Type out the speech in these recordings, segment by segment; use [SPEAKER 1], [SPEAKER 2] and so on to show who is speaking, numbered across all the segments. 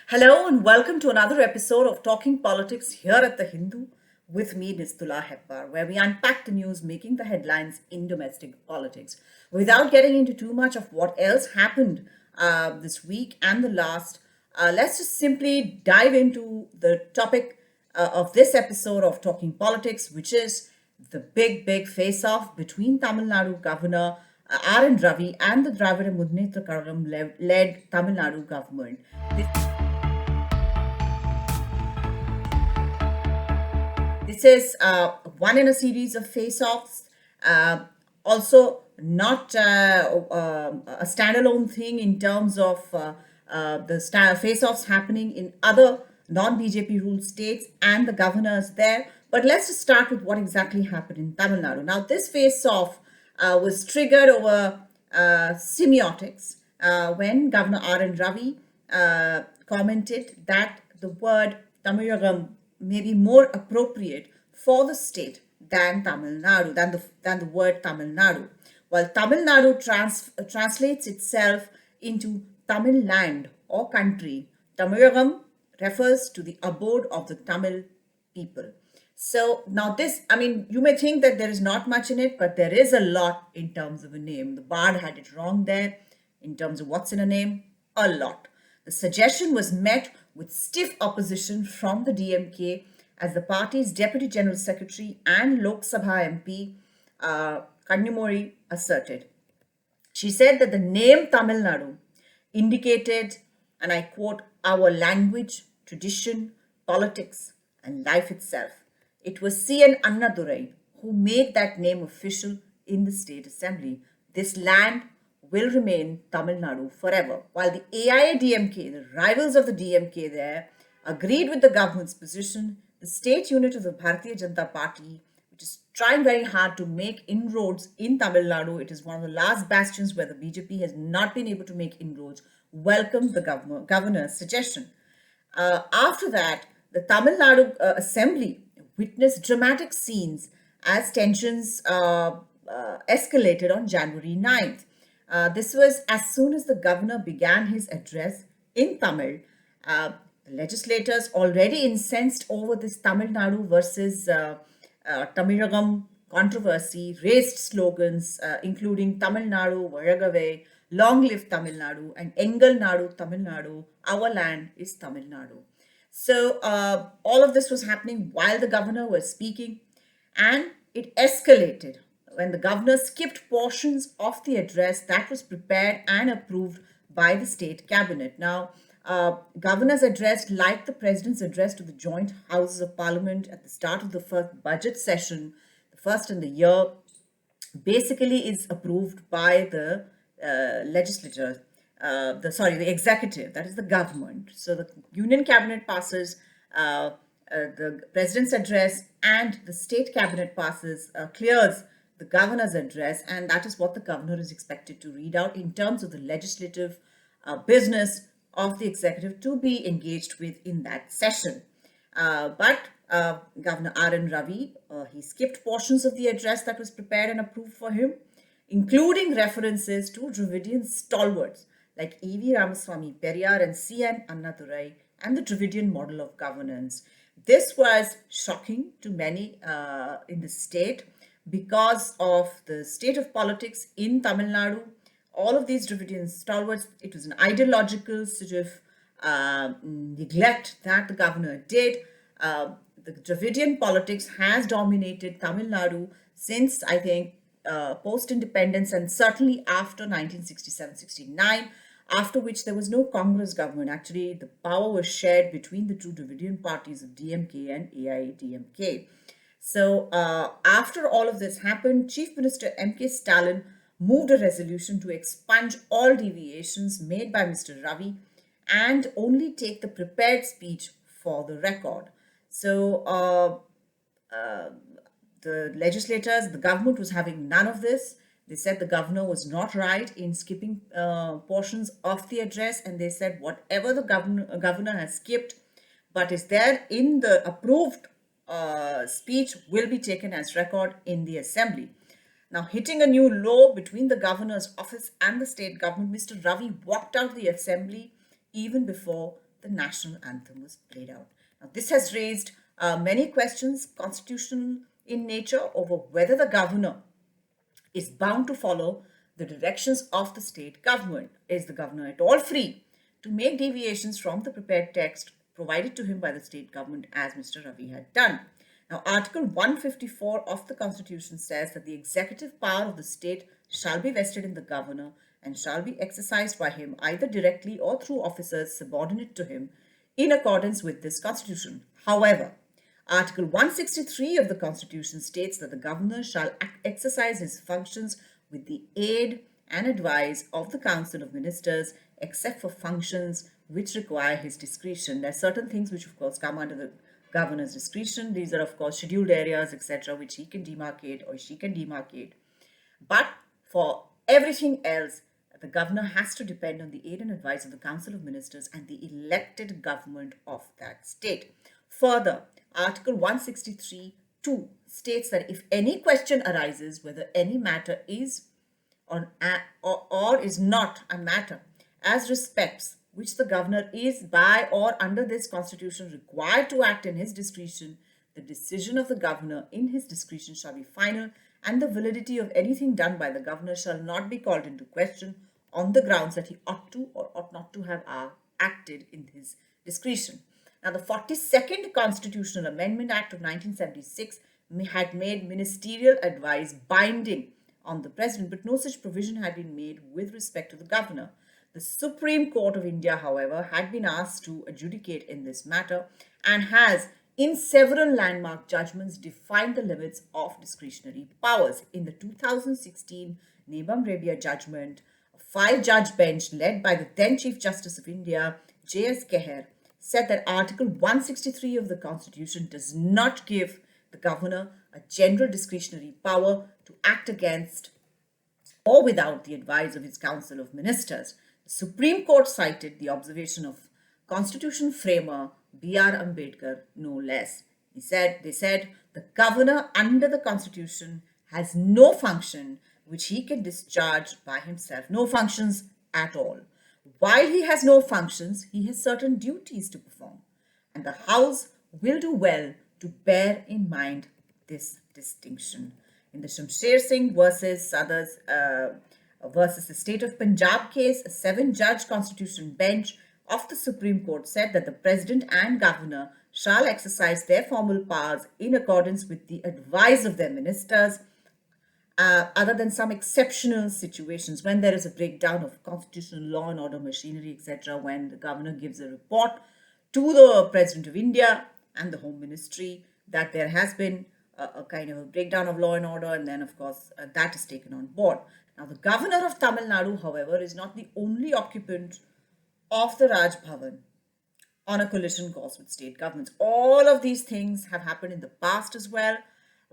[SPEAKER 1] Hello and welcome to another episode of Talking Politics here at the Hindu with me, Nistula Hebbar, where we unpack the news making the headlines in domestic politics. Without getting into too much of what else happened this week and the last, let's just simply dive into the topic of this episode of Talking Politics, which is the big face-off between Tamil Nadu Governor R.N. Ravi and the Dravida Munnetra Kazhagam led Tamil Nadu government. This is one in a series of face-offs. Also, not a standalone thing in terms of the face-offs happening in other non-BJP ruled states and the governors there. But let's just start with what exactly happened in Tamil Nadu. Now, this face-off was triggered over semiotics when Governor R.N. Ravi commented that the word Tamilagam may be more appropriate for the state than Tamil Nadu, than the word Tamil Nadu. While Tamil Nadu translates itself into Tamil land or country, Tamilagam refers to the abode of the Tamil people. So now this, I mean, you may think that there is not much in it, but there is a lot in terms of a name. The Bard had it wrong there in terms of what's in a name, a lot. The suggestion was met with stiff opposition from the DMK as the party's Deputy General Secretary and Lok Sabha MP, Kannumuri, asserted. She said that the name Tamil Nadu indicated, and I quote, our language, tradition, politics, and life itself. It was C.N. Annadurai who made that name official in the State Assembly. This land will remain Tamil Nadu forever. While the AIADMK, the rivals of the DMK there, agreed with the government's position, the state unit of the Bharatiya Janata Party, which is trying very hard to make inroads in Tamil Nadu, it is one of the last bastions where the BJP has not been able to make inroads, welcomed the governor's suggestion. After that, the Tamil Nadu Assembly witnessed dramatic scenes as tensions escalated on January 9th. This was as soon as the governor began his address in Tamil. The legislators, already incensed over this Tamil Nadu versus Tamilagam controversy, raised slogans including Tamil Nadu, Varagave, Long Live Tamil Nadu, and Engal Nadu, Tamil Nadu, Our Land is Tamil Nadu. So all of this was happening while the governor was speaking, and it escalated when the governor skipped portions of the address that was prepared and approved by the state cabinet. Now, governor's address, like the president's address to the joint houses of parliament at the start of the first budget session, the first in the year, basically is approved by the legislature. The executive, that is the government. So the union cabinet passes the president's address, and the state cabinet clears the governor's address, and that is what the governor is expected to read out in terms of the legislative business of the executive to be engaged with in that session. But Governor R.N. Ravi, he skipped portions of the address that was prepared and approved for him, including references to Dravidian stalwarts like E.V. Ramaswamy Periyar and C.N. Annadurai and the Dravidian model of governance. This was shocking to many in the state because of the state of politics in Tamil Nadu. All of these Dravidian stalwarts, it was an ideological sort of neglect that the governor did. The Dravidian politics has dominated Tamil Nadu since, I think, post-independence, and certainly after 1967-69, after which there was no Congress government. Actually, the power was shared between the two Dravidian parties of DMK and AIADMK. So after all of this happened, Chief Minister M.K. Stalin moved a resolution to expunge all deviations made by Mr. Ravi and only take the prepared speech for the record. So the legislators, the government was having none of this. They said the governor was not right in skipping portions of the address, and they said whatever the governor has skipped but is there in the approved speech will be taken as record in the assembly. Now, hitting a new low between the governor's office and the state government, Mr. Ravi walked out of the assembly even before the national anthem was played out. Now, this has raised many questions, constitutional in nature, over whether the governor is bound to follow the directions of the state government. Is the governor at all free to make deviations from the prepared text provided to him by the state government, as Mr. Ravi had done? Now, Article 154 of the Constitution says that the executive power of the state shall be vested in the governor and shall be exercised by him either directly or through officers subordinate to him in accordance with this Constitution. However, Article 163 of the Constitution states that the governor shall exercise his functions with the aid and advice of the Council of Ministers, except for functions which require his discretion. There are certain things which, of course, come under the governor's discretion. These are, of course, scheduled areas, etc., which he can demarcate or she can demarcate. But for everything else, the governor has to depend on the aid and advice of the Council of Ministers and the elected government of that state. Further, Article 163(2) states that if any question arises whether any matter is or is not a matter as respects which the governor is by or under this constitution required to act in his discretion, the decision of the governor in his discretion shall be final, and the validity of anything done by the governor shall not be called into question on the grounds that he ought to or ought not to have acted in his discretion. Now, the 42nd Constitutional Amendment Act of 1976 had made ministerial advice binding on the president, but no such provision had been made with respect to the governor. The Supreme Court of India, however, had been asked to adjudicate in this matter and has, in several landmark judgments, defined the limits of discretionary powers. In the 2016 Nebam Rabia judgment, a 5-judge bench led by the then Chief Justice of India, J.S. Keher, said that Article 163 of the Constitution does not give the governor a general discretionary power to act against or without the advice of his Council of Ministers. The Supreme Court cited the observation of Constitution framer B.R. Ambedkar no less. They said the governor under the Constitution has no function which he can discharge by himself, no functions at all. While he has no functions, he has certain duties to perform, and the House will do well to bear in mind this distinction. In the Shamsher Singh versus others versus the state of Punjab case, a 7-judge constitution bench of the Supreme Court said that the president and governor shall exercise their formal powers in accordance with the advice of their ministers, other than some exceptional situations when there is a breakdown of constitutional law and order machinery, etc., when the governor gives a report to the President of India and the Home Ministry that there has been a kind of a breakdown of law and order, and then, of course, that is taken on board. Now, the governor of Tamil Nadu, however, is not the only occupant of the Raj Bhavan on a collision course with state governments. All of these things have happened in the past as well,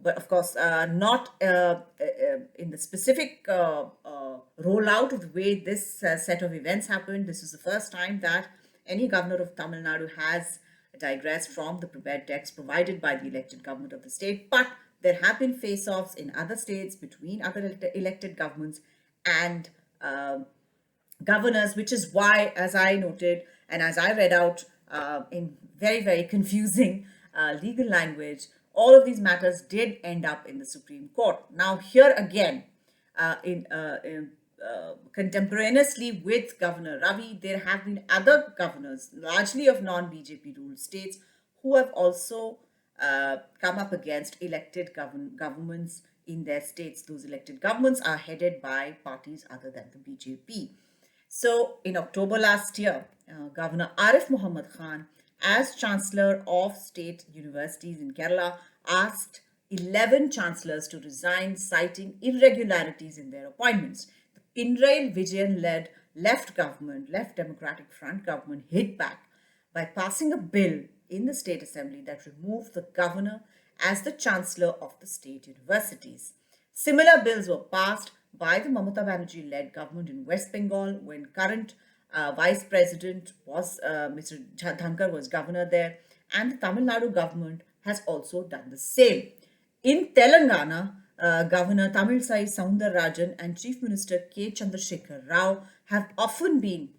[SPEAKER 1] but of course not in the specific rollout of the way this set of events happened. This is the first time that any governor of Tamil Nadu has digressed from the prepared text provided by the elected government of the state, but there have been face-offs in other states between other elected governments and governors, which is why, as I noted and as I read out in very, very confusing legal language, all of these matters did end up in the Supreme Court. Now, here again, contemporaneously with Governor Ravi, there have been other governors, largely of non-BJP ruled states, who have also come up against elected governments in their states. Those elected governments are headed by parties other than the BJP. So, in October last year, Governor Arif Muhammad Khan, as Chancellor of State Universities in Kerala, asked 11 chancellors to resign, citing irregularities in their appointments. The Pinarayi Vijayan-led left Democratic Front government hit back by passing a bill in the State Assembly that removed the governor as the Chancellor of the state universities. Similar bills were passed by the Mamata Banerjee-led government in West Bengal when current Vice President was Mr. Dhankar was governor there, and the Tamil Nadu government has also done the same. In Telangana, Governor Tamilisai Soundararajan and Chief Minister K. Chandrasekhar Rao have often been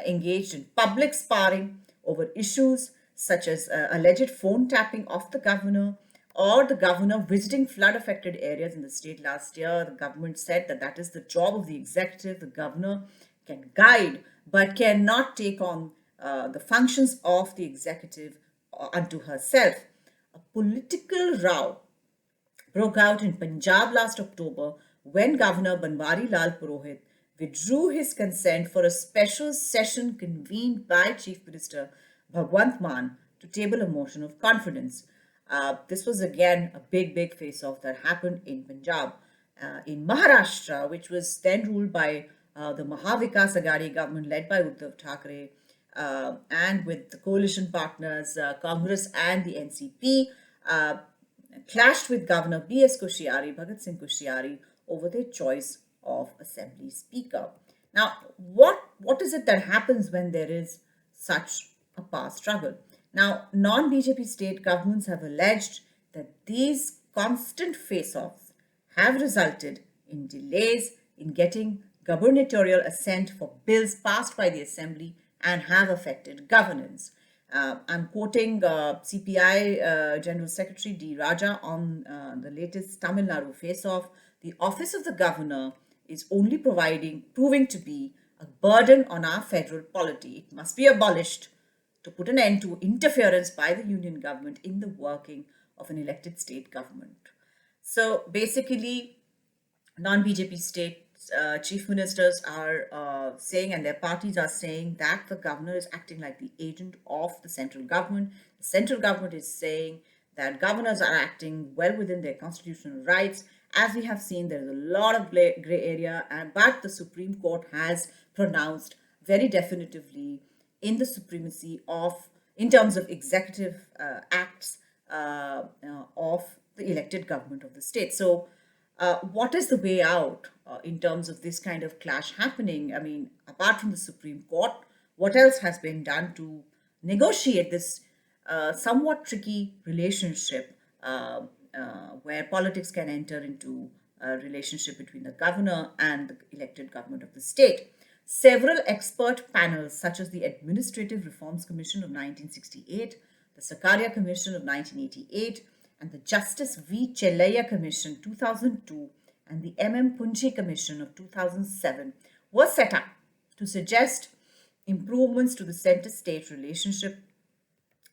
[SPEAKER 1] engaged in public sparring over issues such as alleged phone tapping of the governor or the governor visiting flood affected areas in the state last year. The government said that that is the job of the executive. The governor can guide but cannot take on the functions of the executive unto herself. A political row broke out in Punjab last October when Governor Banwari Lal Purohit withdrew his consent for a special session convened by Chief Minister Bhagwant Mann to table a motion of confidence. This was again a big face-off that happened in Punjab. In Maharashtra, which was then ruled by the Mahavikas Aghadi government led by Uddhav Thackeray, and with the coalition partners Congress and the NCP, clashed with Governor B.S. Koshyari, Bhagat Singh Koshyari, over their choice of Assembly Speaker. Now, what is it that happens when there is such a power struggle? Now, non-BJP state governments have alleged that these constant face-offs have resulted in delays in getting gubernatorial assent for bills passed by the Assembly and have affected governance. I'm quoting CPI General Secretary D. Raja on the latest Tamil Nadu face-off. The office of the governor is only proving to be a burden on our federal polity. It must be abolished to put an end to interference by the union government in the working of an elected state government. So basically, non-BJP state chief ministers are saying, and their parties are saying, that the governor is acting like the agent of the central government. The central government is saying that governors are acting well within their constitutional rights. As we have seen, there is a lot of gray area, but the Supreme Court has pronounced very definitively in the supremacy of, in terms of executive acts of the elected government of the state. So what is the way out in terms of this kind of clash happening? I mean, apart from the Supreme Court, what else has been done to negotiate this somewhat tricky relationship where politics can enter into a relationship between the governor and the elected government of the state? Several expert panels, such as the Administrative Reforms Commission of 1968, the Sakaria Commission of 1988, and the Justice V. Chellaiah Commission 2002, and the M.M. Punji Commission of 2007, were set up to suggest improvements to the center-state relationship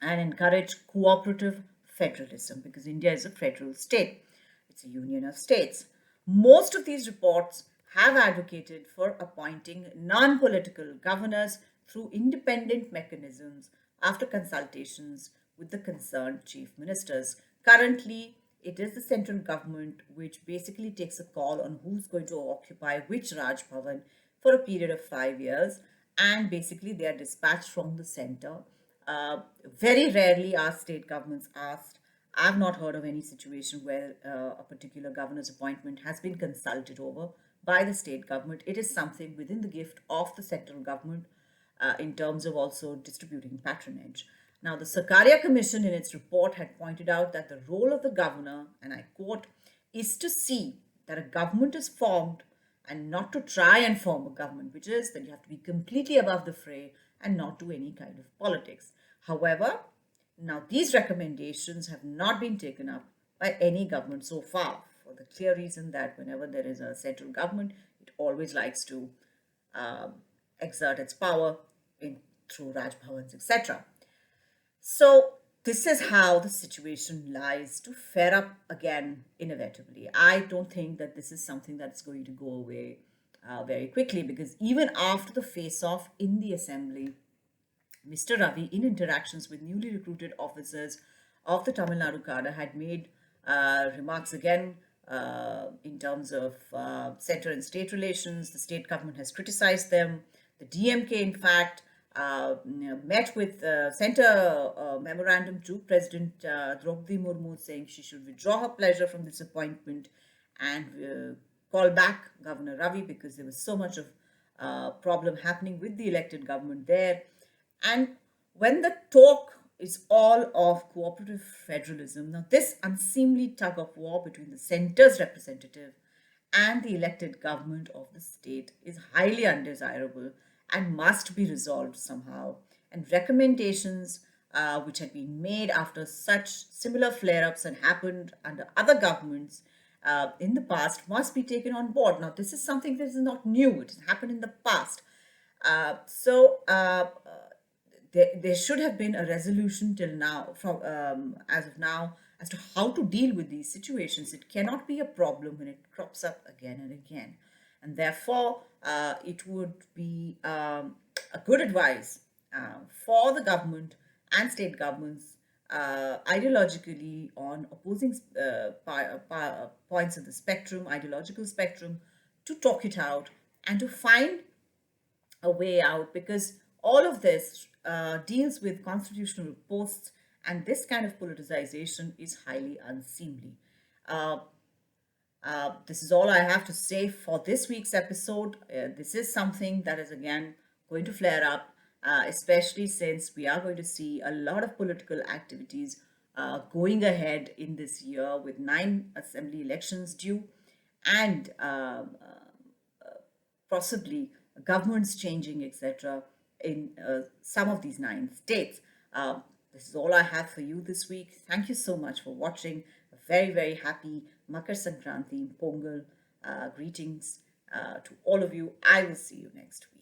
[SPEAKER 1] and encourage cooperative federalism, because India is a federal state. It's a union of states. Most of these reports have advocated for appointing non-political governors through independent mechanisms after consultations with the concerned chief ministers. Currently, it is the central government which basically takes a call on who's going to occupy which Raj Bhavan for a period of 5 years, and basically they are dispatched from the center. Very rarely are state governments asked. I've not heard of any situation where a particular governor's appointment has been consulted over by the state government. It is something within the gift of the central government in terms of also distributing patronage. Now, the Sakaria Commission in its report had pointed out that the role of the governor, and I quote, is to see that a government is formed and not to try and form a government, which is that you have to be completely above the fray and not do any kind of politics. However, now these recommendations have not been taken up by any government so far, for the clear reason that whenever there is a central government, it always likes to exert its power through Raj Bhavans, etc. So this is how the situation lies to fare up again inevitably. I don't think that this is something that's going to go away very quickly, because even after the face-off in the assembly, Mr. Ravi, in interactions with newly recruited officers of the Tamil Nadu cadre, had made remarks again in terms of center and state relations. The state government has criticized them. The DMK, in fact, met with sent a memorandum to President Draupadi Murmu saying she should withdraw her pleasure from this appointment and call back Governor Ravi, because there was so much of problem happening with the elected government there. And when the talk is all of cooperative federalism, now this unseemly tug of war between the center's representative and the elected government of the state is highly undesirable and must be resolved somehow. and recommendations which had been made after such similar flare ups and happened under other governments in the past must be taken on board. Now, this is something that is not new, it has happened in the past. There should have been a resolution till now, from as of now, as to how to deal with these situations. It cannot be a problem when it crops up again and again, and therefore it would be a good advice for the government and state governments, ideologically on opposing points of the spectrum, ideological spectrum, to talk it out and to find a way out, because all of this deals with constitutional posts, and this kind of politicization is highly unseemly. Uh, this is all I have to say for this week's episode. This is something that is again going to flare up, especially since we are going to see a lot of political activities going ahead in this year with 9 assembly elections due, and possibly governments changing, etc., in some of these 9 states. This is all I have for you this week. Thank you so much for watching. A very, very happy Makar Sankranti Pongal greetings to all of you. I will see you next week.